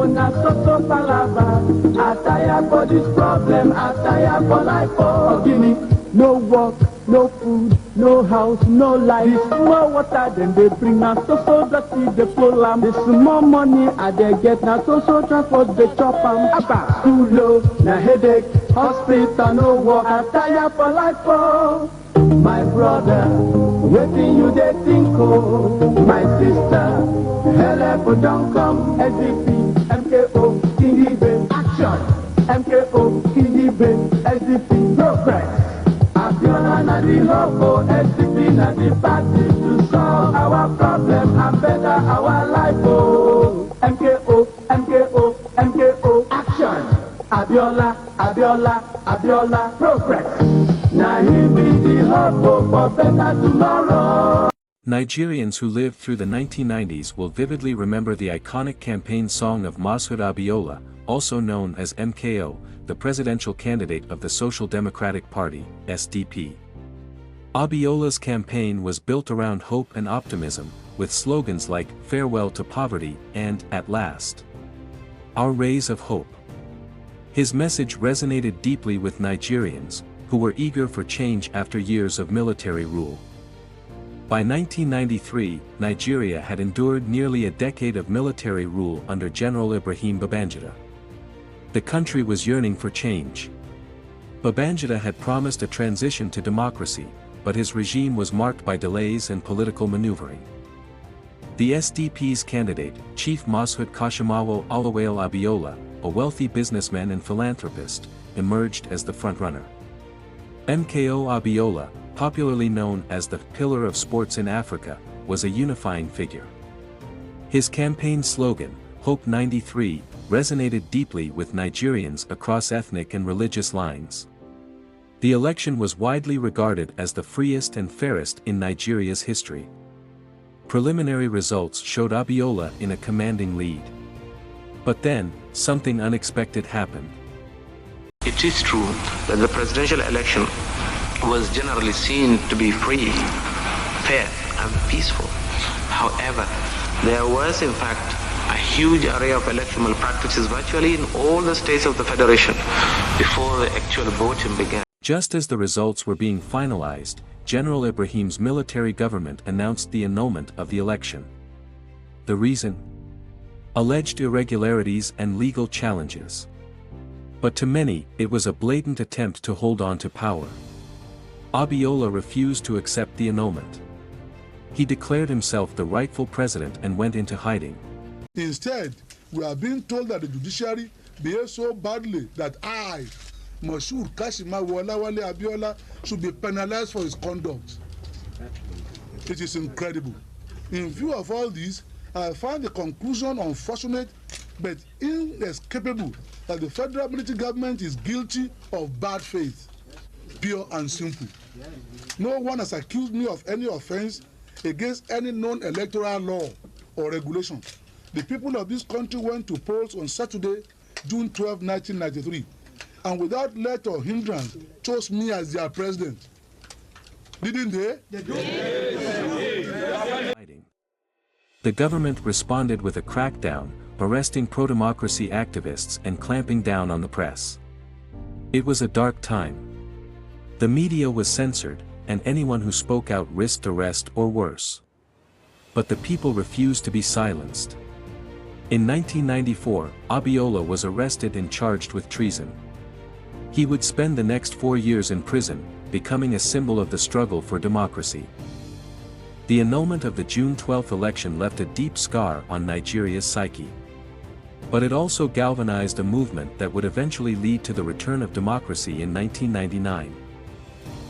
oh, na so palava. I tire for this problem, I tire for life, oh. Give me no work, no food, no house, no life. This small water then they bring na so dirty they pull am. The small money I dey get na so transport they chop am. Abba, school low, na headache, hospital no work. I tire for life, oh. My brother, wetin you dey think, oh? My sister, help don't come. SDP, MKO, Kidibe, action. MKO, Kidibe, SDP, progress. Abiola na the logo, SDP na the party to solve our problem and better our life, oh. MKO, MKO, MKO, action. Abiola, Abiola, Abiola, progress. Now he be the hope for better tomorrow. Nigerians who lived through the 1990s will vividly remember the iconic campaign song of MKO Abiola, also known as MKO, the presidential candidate of the Social Democratic Party, SDP. Abiola's campaign was built around hope and optimism, with slogans like "Farewell to Poverty" and "At Last." Our Rays of Hope. His message resonated deeply with Nigerians, who were eager for change after years of military rule. By 1993, Nigeria had endured nearly a decade of military rule under General Ibrahim Babangida. The country was yearning for change. Babangida had promised a transition to democracy, but his regime was marked by delays and political maneuvering. The SDP's candidate, Chief Mashood Kashimawo Alawale Abiola, a wealthy businessman and philanthropist, emerged as the frontrunner. MKO Abiola, popularly known as the pillar of sports in Africa, was a unifying figure. His campaign slogan, Hope 93, resonated deeply with Nigerians across ethnic and religious lines. The election was widely regarded as the freest and fairest in Nigeria's history. Preliminary results showed Abiola in a commanding lead. But then, something unexpected happened. It is true that the presidential election was generally seen to be free, fair, and peaceful. However, there was in fact a huge array of election malpractices virtually in all the states of the Federation before the actual voting began. Just as the results were being finalized, General Ibrahim's military government announced the annulment of the election. The reason? Alleged irregularities and legal challenges. But to many, it was a blatant attempt to hold on to power. Abiola refused to accept the annulment. He declared himself the rightful president and went into hiding. Instead, we are being told that the judiciary behaved so badly that I, Mashood Kashimawo Alawale Abiola, should be penalized for his conduct. It is incredible. In view of all this, I find the conclusion unfortunate but inescapable that the federal military government is guilty of bad faith, pure and simple. No one has accused me of any offense against any known electoral law or regulation. The people of this country went to polls on Saturday, June 12, 1993, and without let or hindrance chose me as their president. Didn't they? The government responded with a crackdown, arresting pro-democracy activists and clamping down on the press. It was a dark time. The media was censored, and anyone who spoke out risked arrest or worse. But the people refused to be silenced. In 1994, Abiola was arrested and charged with treason. He would spend the next 4 years in prison, becoming a symbol of the struggle for democracy. The annulment of the June 12 election left a deep scar on Nigeria's psyche. But it also galvanized a movement that would eventually lead to the return of democracy in 1999.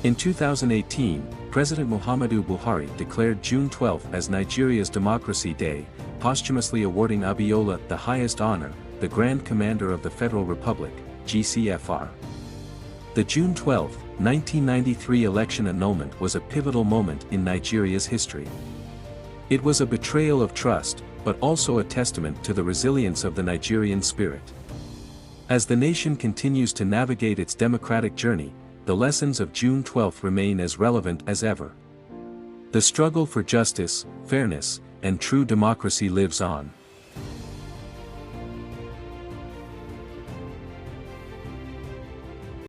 In 2018, President Muhammadu Buhari declared June 12 as Nigeria's Democracy Day, posthumously awarding Abiola the highest honor, the Grand Commander of the Federal Republic, GCFR. The June 12, 1993 election annulment was a pivotal moment in Nigeria's history. It was a betrayal of trust, but also a testament to the resilience of the Nigerian spirit. As the nation continues to navigate its democratic journey, the lessons of June 12 remain as relevant as ever. The struggle for justice, fairness, and true democracy lives on.